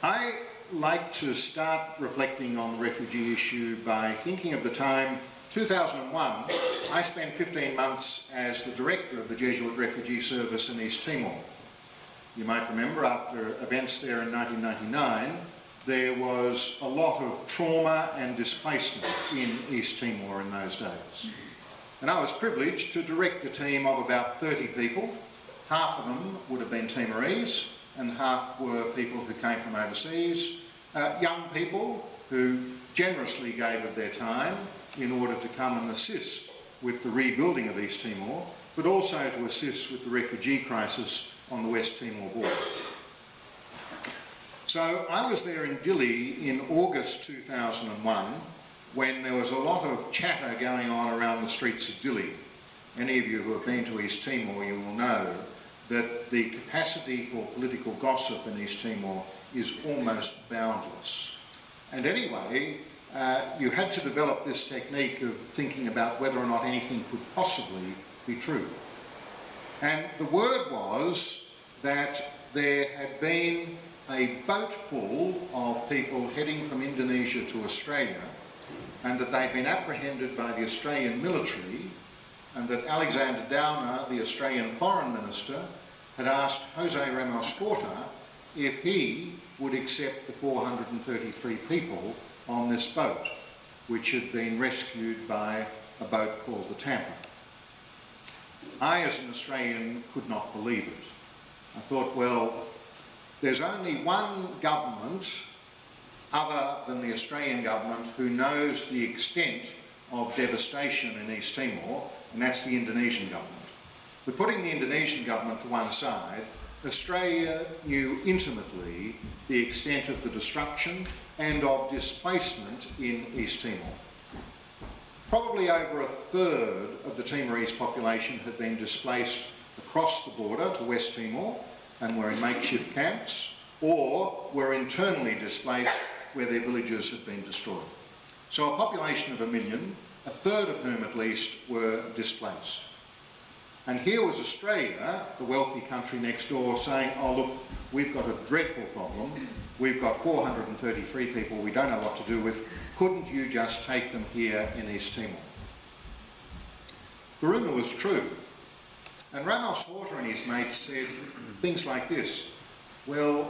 I like to start reflecting on the refugee issue by thinking of the time 2001. I spent 15 months as the director of the Jesuit Refugee Service in East Timor. You might remember after events there in 1999, there was a lot of trauma and displacement in East Timor in those days. And I was privileged to direct a team of about 30 people. Half of them would have been Timorese and half were people who came from overseas, young people who generously gave of their time in order to come and assist with the rebuilding of East Timor, but also to assist with the refugee crisis on the West Timor border. So I was there in Dili in August 2001 when there was a lot of chatter going on around the streets of Dili. Any of you who have been to East Timor, you will know that the capacity for political gossip in East Timor is almost boundless. And anyway, you had to develop this technique of thinking about whether or not anything could possibly be true. And the word was that there had been a boat full of people heading from Indonesia to Australia, and that they'd been apprehended by the Australian military, and that Alexander Downer, the Australian Foreign Minister, had asked Jose Ramos Horta if he would accept the 433 people on this boat, which had been rescued by a boat called the Tampa. I, as an Australian, could not believe it. I thought, well, there's only one government other than the Australian government who knows the extent of devastation in East Timor, and that's the Indonesian government. But putting the Indonesian government to one side, Australia knew intimately the extent of the destruction and of displacement in East Timor. Probably over a third of the Timorese population had been displaced across the border to West Timor and were in makeshift camps, or were internally displaced where their villages had been destroyed. So a population of 1 million, a third of whom at least were displaced. And here was Australia, the wealthy country next door, saying, oh look, we've got a dreadful problem, we've got 433 people we don't know what to do with, couldn't you just take them here in East Timor? The rumour was true. And Ramos Horta and his mates said things like this: well,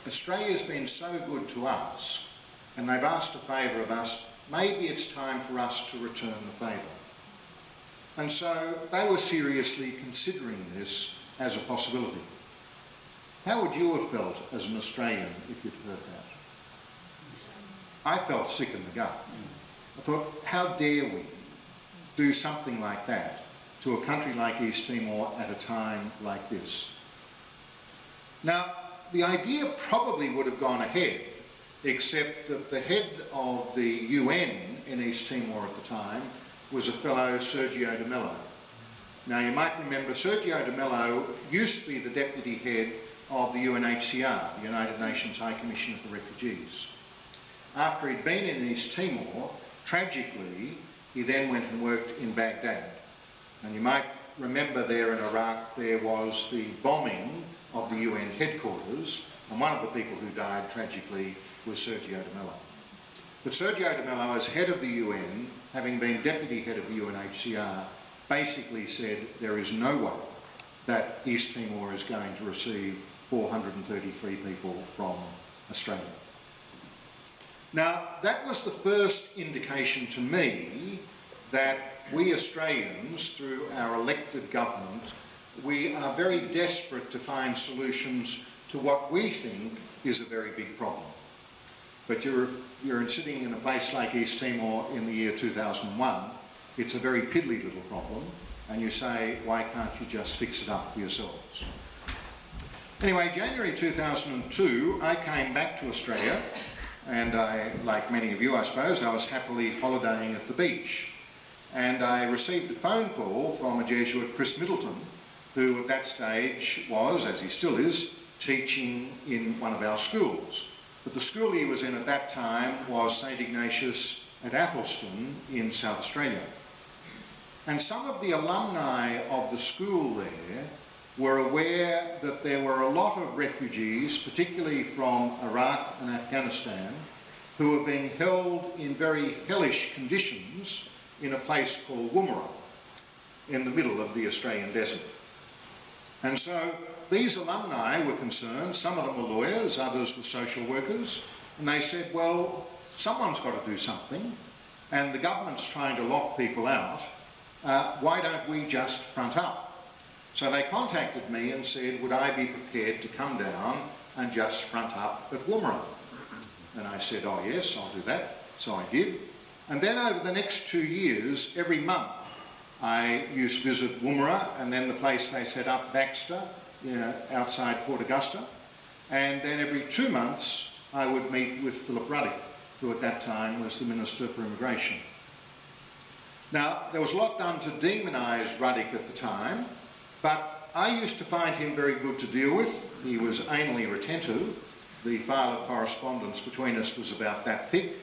Australia's been so good to us, and they've asked a favour of us, maybe it's time for us to return the favour. And so they were seriously considering this as a possibility. How would you have felt as an Australian if you'd heard that? I felt sick in the gut. I thought, how dare we do something like that to a country like East Timor at a time like this? Now, the idea probably would have gone ahead, except that the head of the UN in East Timor at the time was a fellow Sergio de Mello. Now, you might remember Sergio de Mello used to be the deputy head of the UNHCR, the United Nations High Commission for Refugees. After he'd been in East Timor, tragically, he then went and worked in Baghdad. And you might remember there in Iraq, there was the bombing of the UN headquarters, and one of the people who died tragically was Sergio de Mello. But Sergio de Mello, as head of the UN, having been deputy head of the UNHCR, basically said there is no way that East Timor is going to receive 433 people from Australia. Now, that was the first indication to me that we Australians, through our elected government, we are very desperate to find solutions to what we think is a very big problem. But you're sitting in a place like East Timor in the year 2001, it's a very piddly little problem, and you say, why can't you just fix it up for yourselves? Anyway, January 2002, I came back to Australia, and I, like many of you I suppose, I was happily holidaying at the beach. And I received a phone call from a Jesuit, Chris Middleton, who at that stage was, as he still is, teaching in one of our schools. But the school he was in at that time was St Ignatius at Athelston in South Australia. And some of the alumni of the school there were aware that there were a lot of refugees, particularly from Iraq and Afghanistan, who were being held in very hellish conditions in a place called Woomera, in the middle of the Australian desert. And so these alumni were concerned. Some of them were lawyers, others were social workers, and they said, well, someone's got to do something, and the government's trying to lock people out. Why don't we just front up? So they contacted me and said, would I be prepared to come down and just front up at Woomera? And I said, oh yes, I'll do that. So I did. And then over the next 2 years, every month, I used to visit Woomera, and then the place they set up, Baxter, outside Port Augusta. And then every 2 months, I would meet with Philip Ruddock, who at that time was the Minister for Immigration. Now, there was a lot done to demonise Ruddock at the time, but I used to find him very good to deal with. He was anally retentive. The file of correspondence between us was about that thick,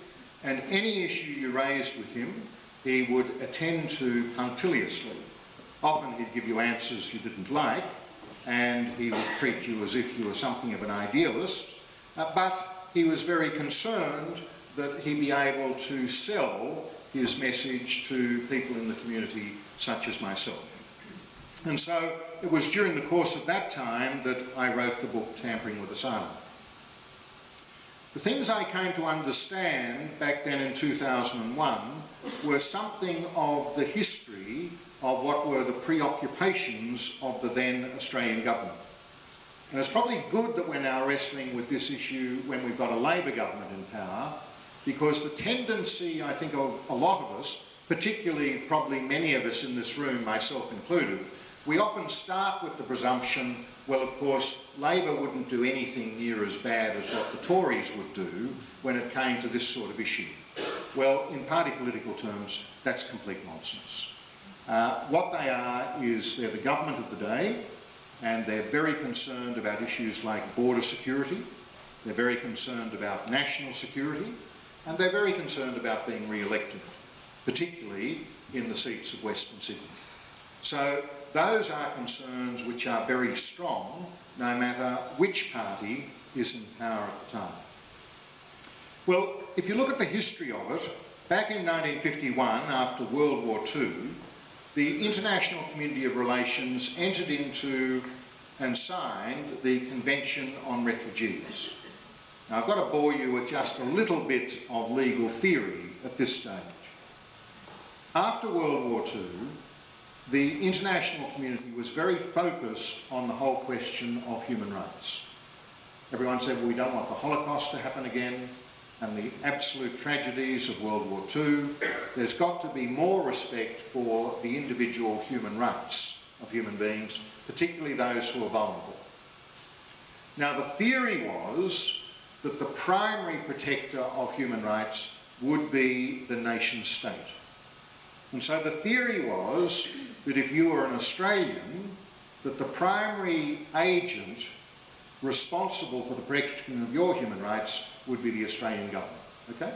and any issue you raised with him, he would attend to punctiliously. Often he'd give you answers you didn't like, and he would treat you as if you were something of an idealist, but he was very concerned that he be able to sell his message to people in the community such as myself. And so it was during the course of that time that I wrote the book Tampering with Asylum. The things I came to understand back then in 2001 were something of the history of what were the preoccupations of the then Australian government. And it's probably good that we're now wrestling with this issue when we've got a Labor government in power, because the tendency, I think, of a lot of us, particularly probably many of us in this room, myself included, we often start with the presumption, well, of course, Labor wouldn't do anything near as bad as what the Tories would do when it came to this sort of issue. Well, in party political terms, that's complete nonsense. What they are is they're the government of the day, and they're very concerned about issues like border security, they're very concerned about national security, and they're very concerned about being re-elected, particularly in the seats of Western Sydney. So those are concerns which are very strong, no matter which party is in power at the time. Well, if you look at the history of it, back in 1951, after World War II, the International Community of Relations entered into and signed the Convention on Refugees. Now, I've got to bore you with just a little bit of legal theory at this stage. After World War II, the international community was very focused on the whole question of human rights. Everyone said, well, we don't want the Holocaust to happen again, and the absolute tragedies of World War II. There's got to be more respect for the individual human rights of human beings, particularly those who are vulnerable. Now, the theory was that the primary protector of human rights would be the nation state. And so the theory was that if you were an Australian, that the primary agent responsible for the protection of your human rights would be the Australian government, okay?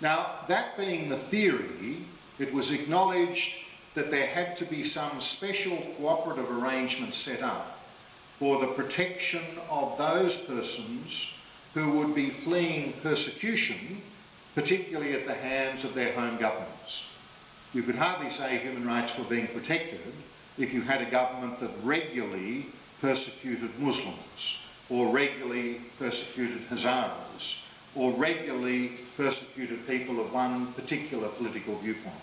Now, that being the theory, it was acknowledged that there had to be some special cooperative arrangement set up for the protection of those persons who would be fleeing persecution, particularly at the hands of their home governments. You could hardly say human rights were being protected if you had a government that regularly persecuted Muslims, or regularly persecuted Hazaras, or regularly persecuted people of one particular political viewpoint.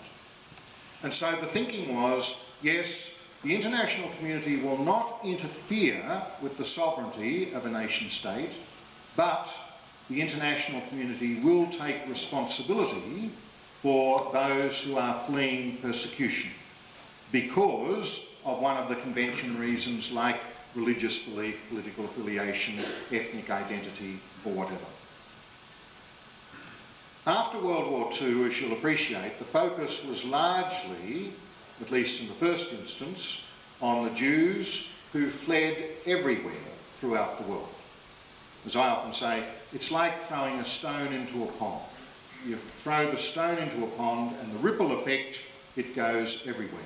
And so the thinking was, yes, the international community will not interfere with the sovereignty of a nation state, but the international community will take responsibility for those who are fleeing persecution because of one of the convention reasons, like religious belief, political affiliation, ethnic identity, or whatever. After World War II, as you'll appreciate, the focus was largely, at least in the first instance, on the Jews who fled everywhere throughout the world. As I often say, it's like throwing a stone into a pond. You throw the stone into a pond and the ripple effect, it goes everywhere.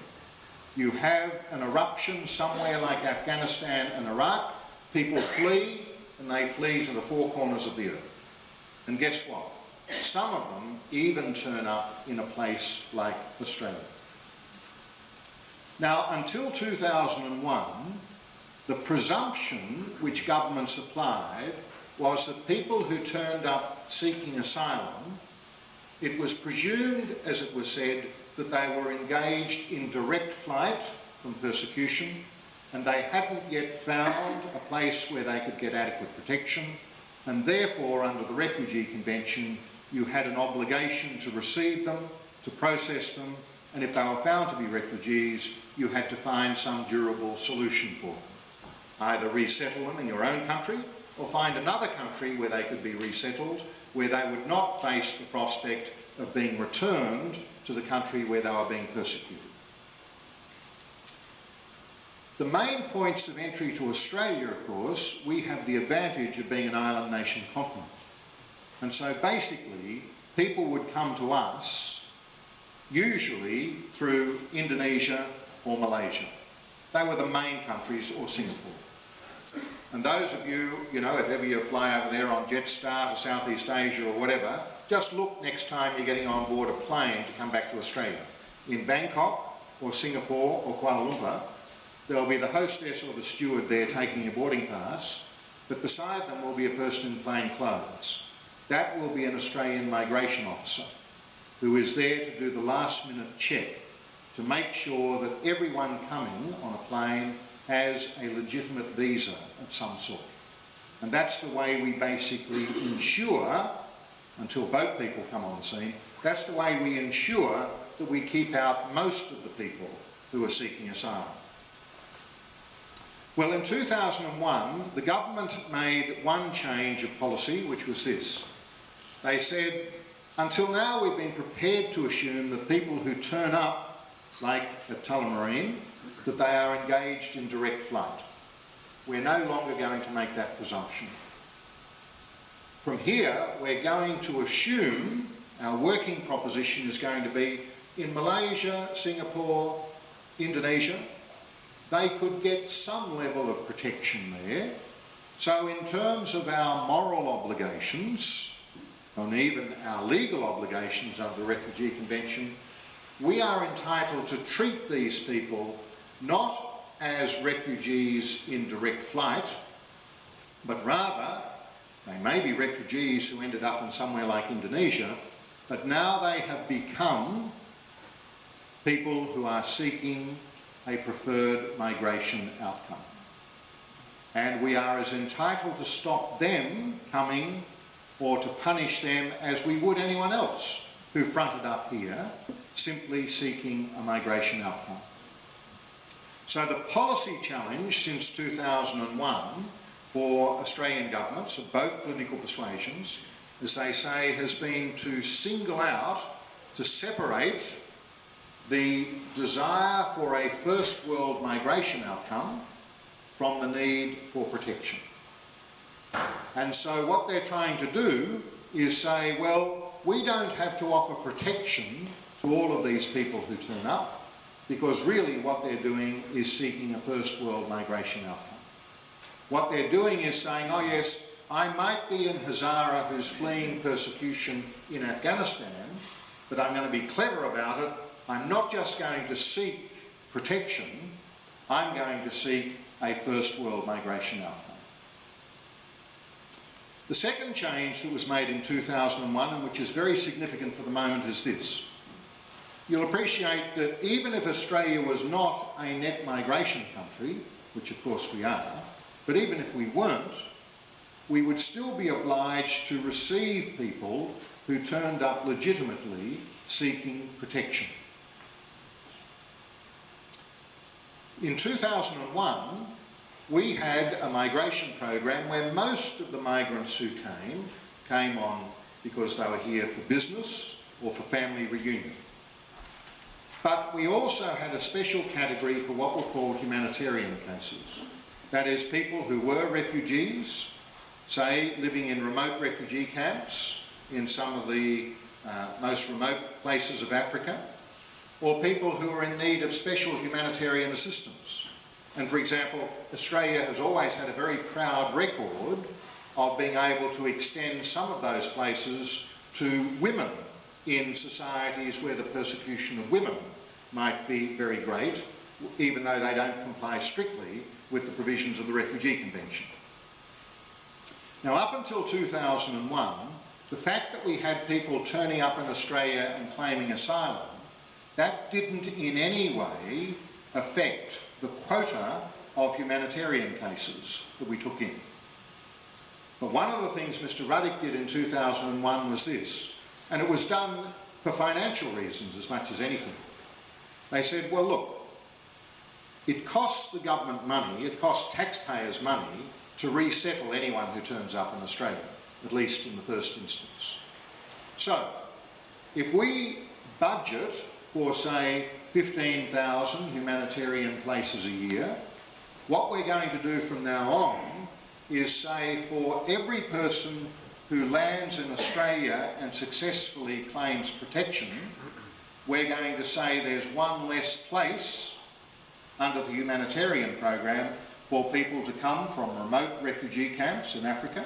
You have an eruption somewhere like Afghanistan and Iraq, people flee, and they flee to the four corners of the earth. And guess what? Some of them even turn up in a place like Australia. Now, until 2001, the presumption which governments applied was that people who turned up seeking asylum, it was presumed, as it was said, that they were engaged in direct flight from persecution, and they hadn't yet found a place where they could get adequate protection, and therefore, under the Refugee Convention, you had an obligation to receive them, to process them, and if they were found to be refugees, you had to find some durable solution for them. Either resettle them in your own country, or find another country where they could be resettled, where they would not face the prospect of being returned to the country where they were being persecuted. The main points of entry to Australia, of course, we have the advantage of being an island nation continent. And so basically, people would come to us usually through Indonesia or Malaysia. They were the main countries, or Singapore. And those of you, if ever you fly over there on Jetstar to Southeast Asia or whatever, just look next time you're getting on board a plane to come back to Australia. In Bangkok or Singapore or Kuala Lumpur, there'll be the hostess or the steward there taking your boarding pass, but beside them will be a person in plain clothes. That will be an Australian migration officer who is there to do the last minute check to make sure that everyone coming on a plane has a legitimate visa of some sort. And that's the way we basically ensure, until boat people come on the scene, that's the way we ensure that we keep out most of the people who are seeking asylum. Well, in 2001, the government made one change of policy, which was this. They said, until now we've been prepared to assume that people who turn up, like at Tullamarine, that they are engaged in direct flight. We're no longer going to make that presumption. From here, we're going to assume our working proposition is going to be in Malaysia, Singapore, Indonesia, they could get some level of protection there. So in terms of our moral obligations, and even our legal obligations under the Refugee Convention, we are entitled to treat these people not as refugees in direct flight, but rather, they may be refugees who ended up in somewhere like Indonesia, but now they have become people who are seeking a preferred migration outcome. And we are as entitled to stop them coming or to punish them as we would anyone else who fronted up here simply seeking a migration outcome. So the policy challenge since 2001 for Australian governments of both political persuasions, as they say, has been to single out, to separate the desire for a first world migration outcome from the need for protection. And so what they're trying to do is say, well, we don't have to offer protection to all of these people who turn up, because really what they're doing is seeking a first world migration outcome. What they're doing is saying, oh yes, I might be in Hazara who's fleeing persecution in Afghanistan, but I'm going to be clever about it. I'm not just going to seek protection, I'm going to seek a first world migration outcome. The second change that was made in 2001, and which is very significant for the moment, is this. You'll appreciate that even if Australia was not a net migration country, which of course we are, but even if we weren't, we would still be obliged to receive people who turned up legitimately seeking protection. In 2001, we had a migration program where most of the migrants who came on because they were here for business or for family reunion. But we also had a special category for what were called humanitarian cases. That is, people who were refugees, say living in remote refugee camps in some of the most remote places of Africa, or people who are in need of special humanitarian assistance. And for example, Australia has always had a very proud record of being able to extend some of those places to women in societies where the persecution of women might be very great, even though they don't comply strictly with the provisions of the Refugee Convention. Now, up until 2001, the fact that we had people turning up in Australia and claiming asylum, that didn't in any way affect the quota of humanitarian cases that we took in. But one of the things Mr. Ruddock did in 2001 was this, and it was done for financial reasons as much as anything. They said, well, look, it costs the government money, it costs taxpayers money to resettle anyone who turns up in Australia, at least in the first instance. So, if we budget for, say, 15,000 humanitarian places a year, what we're going to do from now on is say for every person who lands in Australia and successfully claims protection, we're going to say there's one less place under the humanitarian program for people to come from remote refugee camps in Africa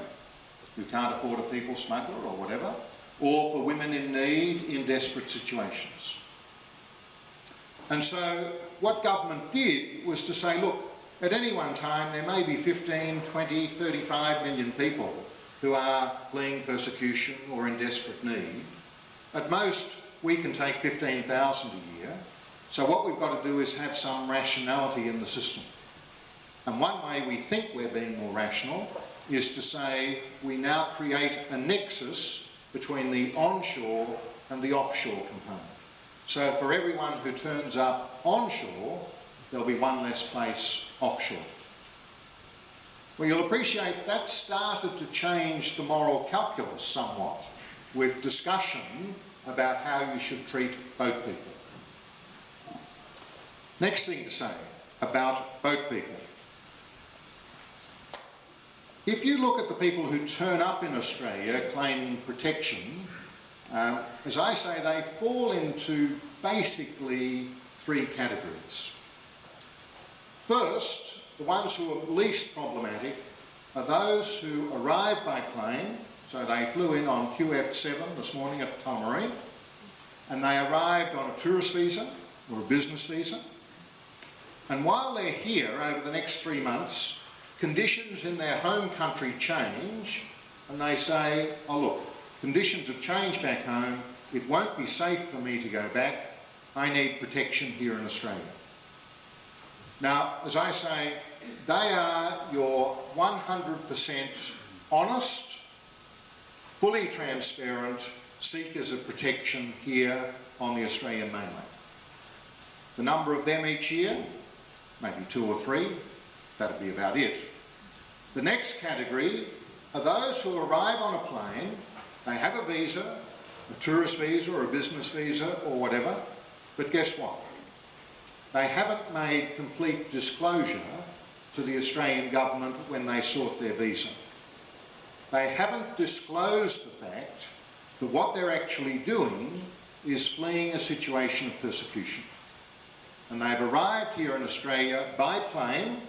who can't afford a people smuggler or whatever, or for women in need in desperate situations. And so what government did was to say, look, at any one time there may be 15, 20, 35 million people who are fleeing persecution or in desperate need. At most, we can take 15,000 a year. So what we've got to do is have some rationality in the system. And one way we think we're being more rational is to say we now create a nexus between the onshore and the offshore component. So for everyone who turns up onshore, there'll be one less place offshore. Well, you'll appreciate that started to change the moral calculus somewhat, with discussion about how you should treat boat people. Next thing to say about boat people. If you look at the people who turn up in Australia claiming protection, as I say, they fall into basically three categories. First, the ones who are least problematic are those who arrive by plane, so they flew in on QF7 this morning at Tomaree, and they arrived on a tourist visa or a business visa. And while they're here over the next 3 months, conditions in their home country change, and they say, oh look, conditions have changed back home, it won't be safe for me to go back, I need protection here in Australia. Now, as I say, they are your 100% honest, fully transparent seekers of protection here on the Australian mainland. The number of them each year, maybe 2 or 3, that'd be about it. The next category are those who arrive on a plane, they have a visa, a tourist visa or a business visa or whatever, but guess what? They haven't made complete disclosure to the Australian government when they sought their visa. They haven't disclosed the fact that what they're actually doing is fleeing a situation of persecution. And they've arrived here in Australia by plane,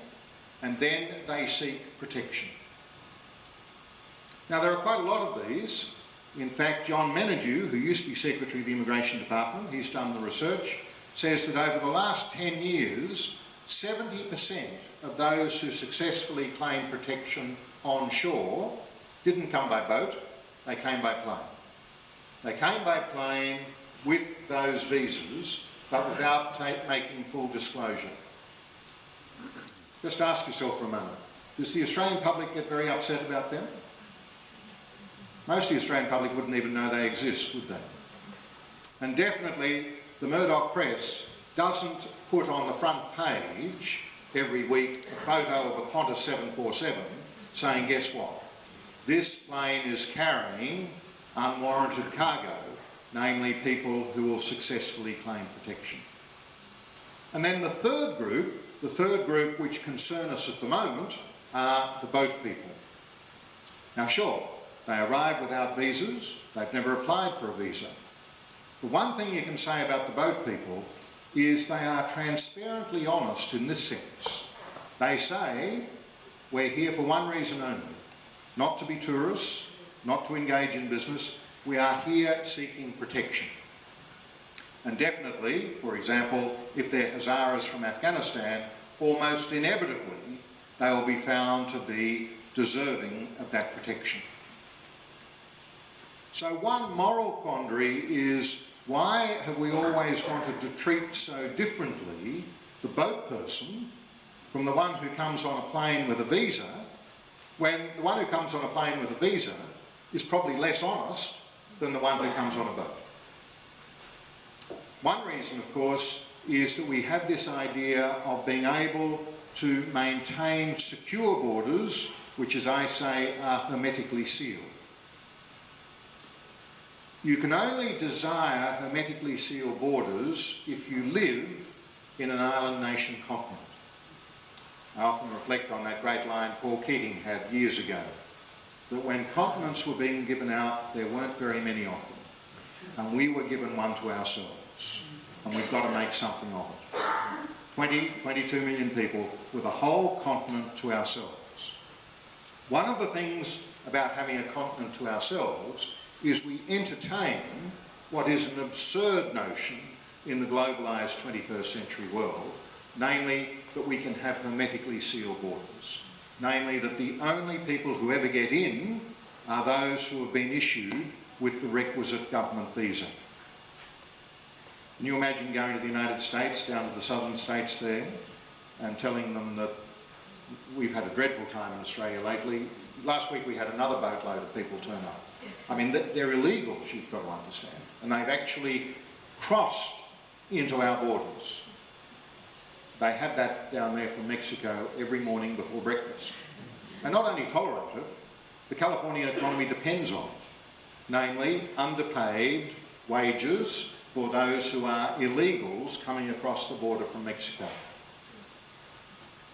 and then they seek protection. Now, there are quite a lot of these. In fact, John Menadue, who used to be Secretary of the Immigration Department, he's done the research, says that over the last 10 years, 70% of those who successfully claimed protection onshore didn't come by boat, they came by plane. They came by plane with those visas, but without making full disclosure. Just ask yourself for a moment, does the Australian public get very upset about them? Most of the Australian public wouldn't even know they exist, would they? And definitely the Murdoch press doesn't put on the front page every week a photo of a Qantas 747 saying, guess what? This plane is carrying unwarranted cargo, namely people who will successfully claim protection. And then the third group which concern us at the moment are the boat people. Now sure, they arrive without visas, they've never applied for a visa. The one thing you can say about the boat people is they are transparently honest in this sense. They say, we're here for one reason only, not to be tourists, not to engage in business, we are here seeking protection. And definitely, for example, if they're Hazaras from Afghanistan, almost inevitably they will be found to be deserving of that protection. So one moral quandary is, why have we always wanted to treat so differently the boat person from the one who comes on a plane with a visa, when the one who comes on a plane with a visa is probably less honest than the one who comes on a boat? One reason, of course, is that we have this idea of being able to maintain secure borders, which, as I say, are hermetically sealed. You can only desire hermetically sealed borders if you live in an island nation continent. I often reflect on that great line Paul Keating had years ago, that when continents were being given out, there weren't very many of them, and we were given one to ourselves, and we've got to make something of it. 22 million people with a whole continent to ourselves. One of the things about having a continent to ourselves is we entertain what is an absurd notion in the globalised 21st century world, namely that we can have hermetically sealed borders, namely that the only people who ever get in are those who have been issued with the requisite government visa. Can you imagine going to the United States, down to the southern states there, and telling them that we've had a dreadful time in Australia lately. Last week we had another boatload of people turn up. I mean, they're illegals, you've got to understand, and they've actually crossed into our borders. They have that down there from Mexico every morning before breakfast. And not only tolerate it, the Californian economy depends on it, namely underpaid wages for those who are illegals coming across the border from Mexico.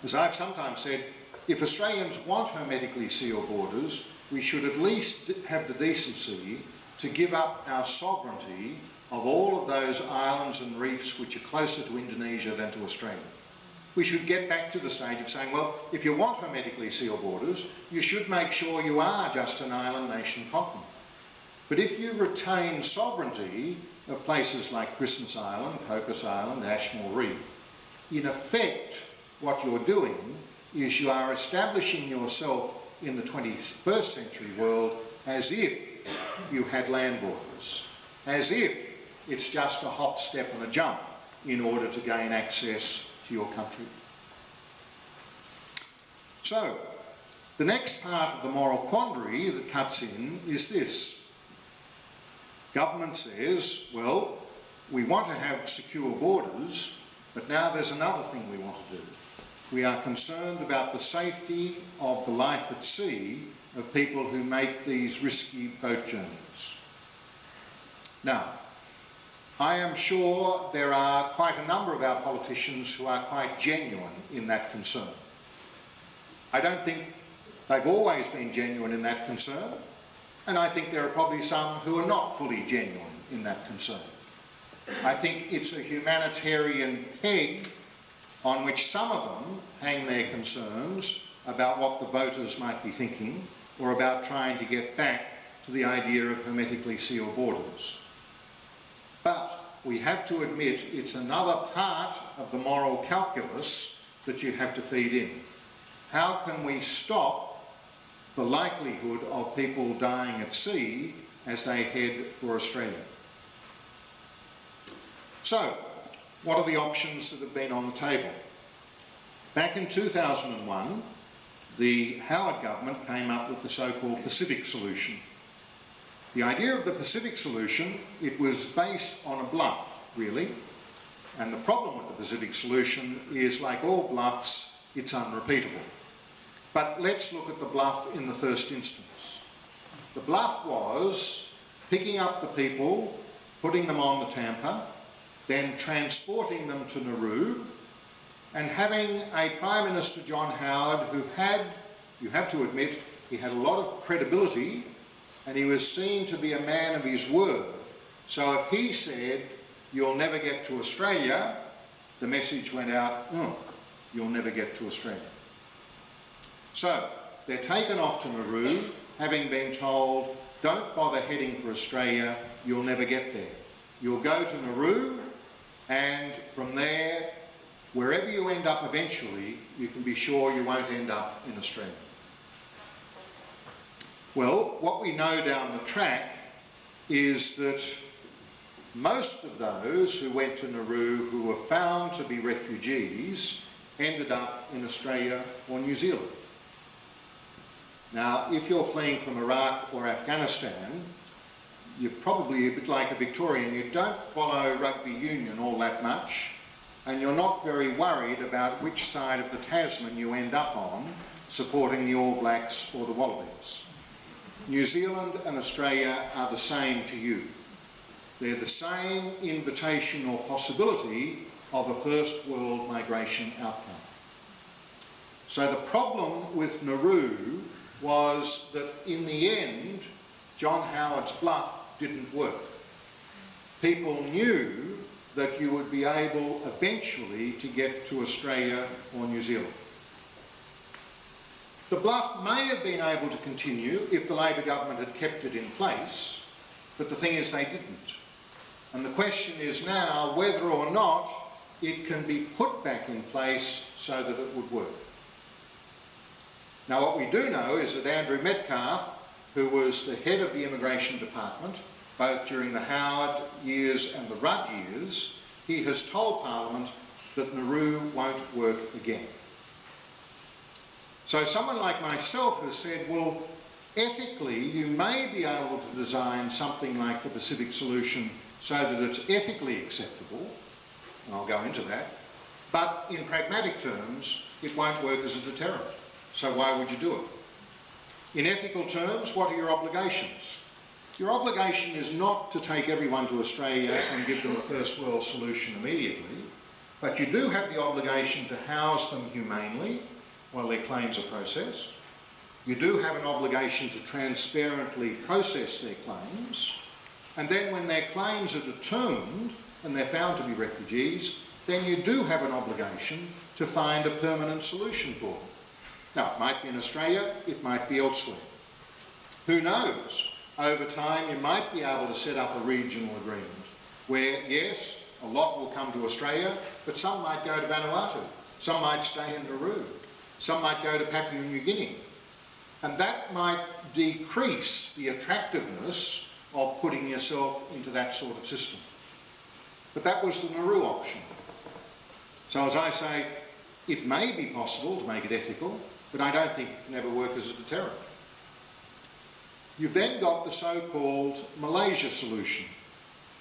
As I've sometimes said, if Australians want hermetically sealed borders, we should at least have the decency to give up our sovereignty of all of those islands and reefs which are closer to Indonesia than to Australia. We should get back to the stage of saying, well, if you want hermetically sealed borders, you should make sure you are just an island nation continent. But if you retain sovereignty of places like Christmas Island, Cocos Island, Ashmore Reef, in effect, what you're doing is you are establishing yourself in the 21st century world as if you had land borders, as if it's just a hop, step and a jump in order to gain access to your country. So, the next part of the moral quandary that cuts in is this. Government says, well, we want to have secure borders, but now there's another thing we want to do. We are concerned about the safety of the life at sea of people who make these risky boat journeys. Now, I am sure there are quite a number of our politicians who are quite genuine in that concern. I don't think they've always been genuine in that concern, and I think there are probably some who are not fully genuine in that concern. I think it's a humanitarian peg on which some of them hang their concerns about what the voters might be thinking, or about trying to get back to the idea of hermetically sealed borders. But we have to admit it's another part of the moral calculus that you have to feed in. How can we stop the likelihood of people dying at sea as they head for Australia? So, what are the options that have been on the table? Back in 2001, the Howard government came up with the so-called Pacific solution. The idea of the Pacific solution, it was based on a bluff, really. And the problem with the Pacific solution is, like all bluffs, it's unrepeatable. But let's look at the bluff in the first instance. The bluff was picking up the people, putting them on the Tampa, then transporting them to Nauru, and having a Prime Minister, John Howard, who had, you have to admit, he had a lot of credibility, and he was seen to be a man of his word So if he said, "You'll never get to Australia," the message went out, "Oh, you'll never get to Australia." So they're taken off to Nauru, having been told, "Don't bother heading for Australia, you'll never get there. You'll go to Nauru, and from there, wherever you end up eventually, you can be sure you won't end up in Australia." Well, what we know down the track is that most of those who went to Nauru who were found to be refugees ended up in Australia or New Zealand. Now, if you're fleeing from Iraq or Afghanistan, you're probably a bit like a Victorian. You don't follow rugby union all that much, and you're not very worried about which side of the Tasman you end up on, supporting the All Blacks or the Wallabies. New Zealand and Australia are the same to you. They're the same invitation or possibility of a first world migration outcome. So the problem with Nauru was that in the end, John Howard's bluff didn't work. People knew that you would be able eventually to get to Australia or New Zealand. The bluff may have been able to continue if the Labor government had kept it in place, but the thing is they didn't. And the question is now whether or not it can be put back in place so that it would work. Now, what we do know is that Andrew Metcalfe, who was the head of the Immigration Department, both during the Howard years and the Rudd years, he has told Parliament that Nauru won't work again. So someone like myself has said, well, ethically, you may be able to design something like the Pacific solution so that it's ethically acceptable, and I'll go into that, but in pragmatic terms, it won't work as a deterrent. So why would you do it? In ethical terms, what are your obligations? Your obligation is not to take everyone to Australia and give them a first world solution immediately, but you do have the obligation to house them humanely while their claims are processed. You do have an obligation to transparently process their claims, and then when their claims are determined and they're found to be refugees, then you do have an obligation to find a permanent solution for them. Now, it might be in Australia, it might be elsewhere. Who knows? Over time, you might be able to set up a regional agreement where, yes, a lot will come to Australia, but some might go to Vanuatu, some might stay in Nauru, some might go to Papua New Guinea. And that might decrease the attractiveness of putting yourself into that sort of system. But that was the Nauru option. So as I say, it may be possible to make it ethical, but I don't think it can ever work as a deterrent. You've then got the so-called Malaysia solution.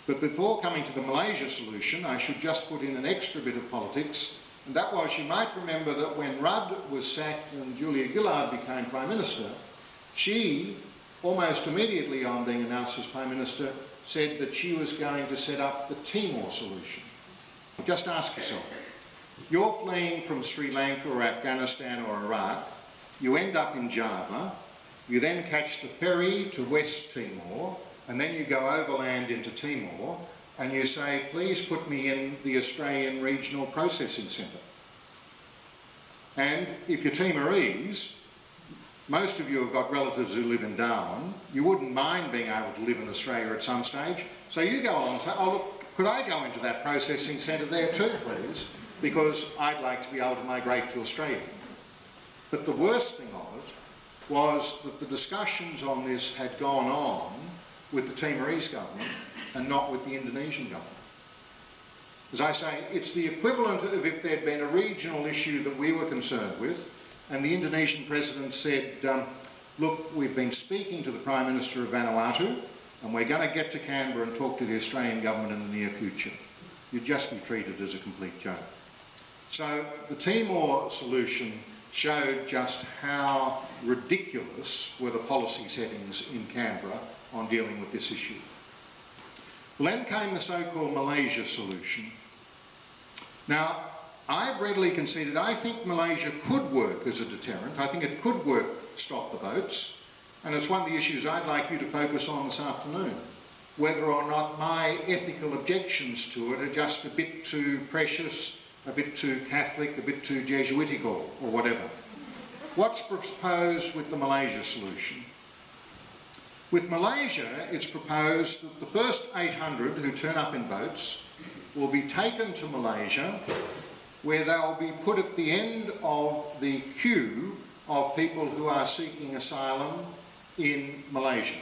But before coming to the Malaysia solution, I should just put in an extra bit of politics, and that was, you might remember that when Rudd was sacked and Julia Gillard became Prime Minister, she, almost immediately on being announced as Prime Minister, said that she was going to set up the Timor solution. Just ask yourself, you're fleeing from Sri Lanka or Afghanistan or Iraq, you end up in Java, you then catch the ferry to West Timor, and then you go overland into Timor, and you say, please put me in the Australian Regional Processing Centre. And if you're Timorese, most of you have got relatives who live in Darwin, you wouldn't mind being able to live in Australia at some stage, so you go along and say, oh look, could I go into that processing centre there too, please? Because I'd like to be able to migrate to Australia. But the worst thing of it was that the discussions on this had gone on with the Timorese government and not with the Indonesian government. As I say, it's the equivalent of if there'd been a regional issue that we were concerned with, and the Indonesian president said, look, we've been speaking to the Prime Minister of Vanuatu, and we're going to get to Canberra and talk to the Australian government in the near future. You'd just be treated as a complete joke. So the Timor solution showed just how ridiculous were the policy settings in Canberra on dealing with this issue. Well, then came the so-called Malaysia solution. Now, I've readily conceded I think Malaysia could work as a deterrent. I think it could work, stop the boats, and it's one of the issues I'd like you to focus on this afternoon. whether or not my ethical objections to it are just a bit too precious, a bit too Catholic, a bit too Jesuitical, or whatever. What's proposed with the Malaysia solution? With Malaysia, it's proposed that the first 800 who turn up in boats will be taken to Malaysia, where they'll be put at the end of the queue of people who are seeking asylum in Malaysia.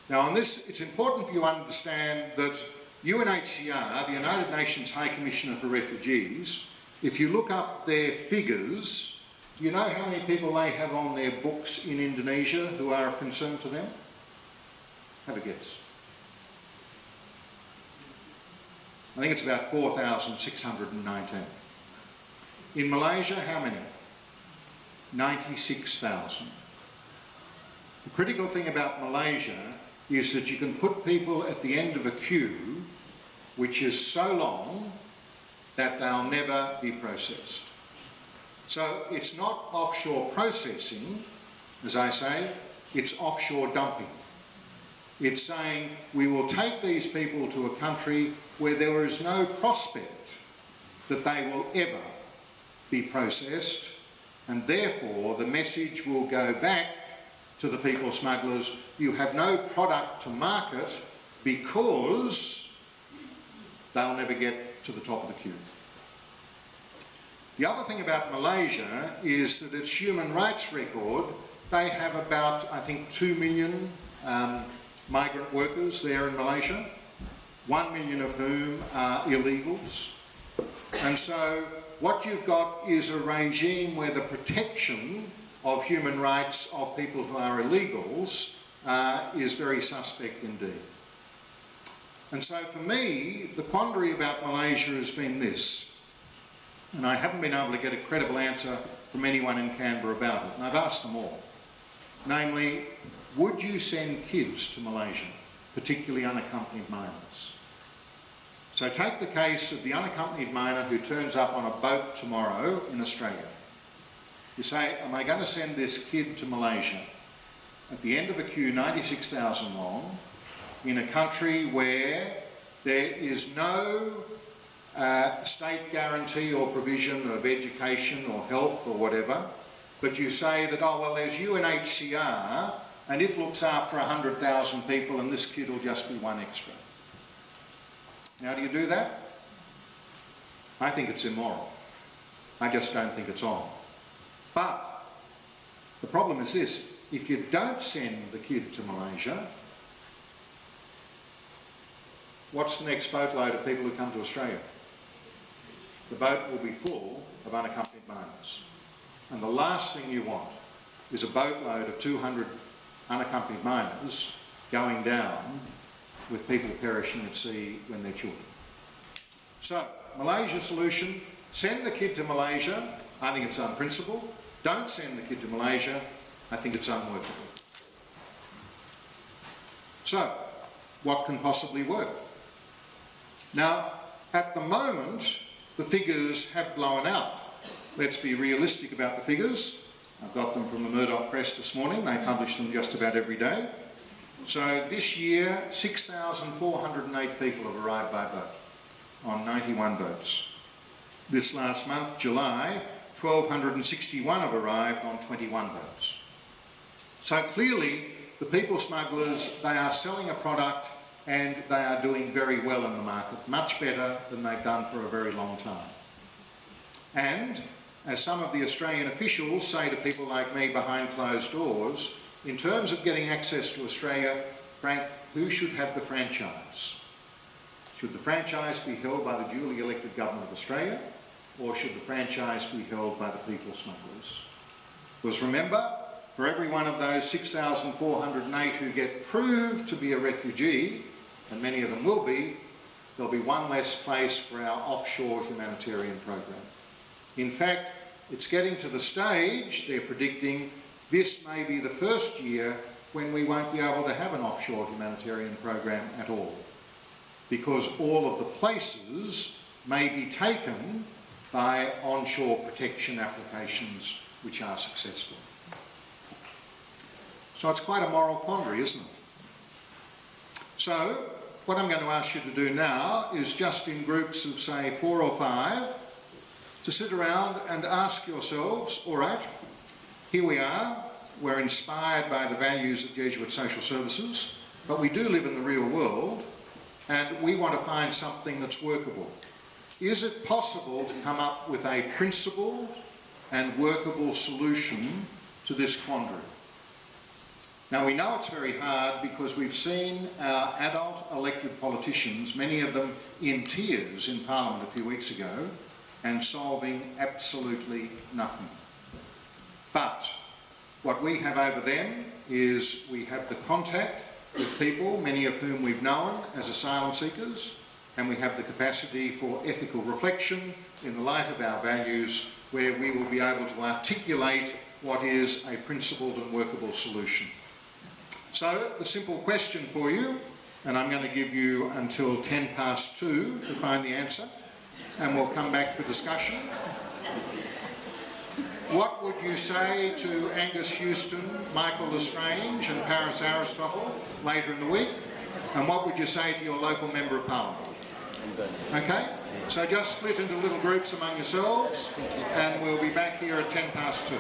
Now on this, it's important for you to understand that UNHCR, the United Nations High Commissioner for Refugees, if you look up their figures, do you know how many people they have on their books in Indonesia who are of concern to them? Have a guess. I think it's about 4,619. In Malaysia, how many? 96,000. The critical thing about Malaysia is that you can put people at the end of a queue which is so long that they'll never be processed. So it's not offshore processing, as I say, it's offshore dumping. It's saying we will take these people to a country where there is no prospect that they will ever be processed, and therefore the message will go back to the people smugglers: you have no product to market because they'll never get to the top of the queue. The other thing about Malaysia is that its human rights record, they have about, I think, 2 million migrant workers there in Malaysia, 1 million of whom are illegals. And so what you've got is a regime where the protection of human rights of people who are illegals is very suspect indeed. And so for me, the quandary about Malaysia has been this, and I haven't been able to get a credible answer from anyone in Canberra about it, and I've asked them all. Namely, would you send kids to Malaysia, particularly unaccompanied minors? So take the case of the unaccompanied minor who turns up on a boat tomorrow in Australia. You say, am I going to send this kid to Malaysia at the end of a queue 96,000 long, in a country where there is no state guarantee or provision of education or health or whatever, but you say that, oh well, there's UNHCR and it looks after 100,000 people and this kid will just be one extra. How do you do that? I think it's immoral. I just don't think it's on. But the problem is this: if you don't send the kid to Malaysia, what's the next boatload of people who come to Australia? The boat will be full of unaccompanied minors. And the last thing you want is a boatload of 200 unaccompanied minors going down with people perishing at sea when they're children. So, Malaysia solution: send the kid to Malaysia. I think it's unprincipled. Don't send the kid to Malaysia. I think it's unworkable. So, what can possibly work? Now, at the moment, the figures have blown out. Let's be realistic about the figures. I've got them from the Murdoch Press this morning. They publish them just about every day. So this year, 6,408 people have arrived by boat on 91 boats. This last month, July, 1,261 have arrived on 21 boats. So clearly, the people smugglers, they are selling a product and they are doing very well in the market, much better than they've done for a very long time. And, as some of the Australian officials say to people like me behind closed doors, in terms of getting access to Australia, Frank, who should have the franchise? Should the franchise be held by the duly elected Government of Australia, or should the franchise be held by the people smugglers? Because remember, for every one of those 6,408 who get proved to be a refugee, and many of them will be, there'll be one less place for our offshore humanitarian program. In fact, it's getting to the stage, they're predicting, this may be the first year when we won't be able to have an offshore humanitarian program at all, because all of the places may be taken by onshore protection applications which are successful. So it's quite a moral quandary, isn't it? So, what I'm going to ask you to do now is just in groups of, say, 4 or 5, to sit around and ask yourselves, all right, here we are, we're inspired by the values of Jesuit Social Services, but we do live in the real world, and we want to find something that's workable. Is it possible to come up with a principled and workable solution to this quandary? Now, we know it's very hard because we've seen our adult elected politicians, many of them in tears in Parliament a few weeks ago, and solving absolutely nothing. But what we have over them is we have the contact with people, many of whom we've known as asylum seekers, and we have the capacity for ethical reflection in the light of our values, where we will be able to articulate what is a principled and workable solution. So, the simple question for you, and I'm going to give you until 2:10 to find the answer, and we'll come back for discussion. What would you say to Angus Houston, Michael Lestrange and Paris Aristotle later in the week? And what would you say to your local Member of Parliament? Okay, so just split into little groups among yourselves, and we'll be back here at 2:10.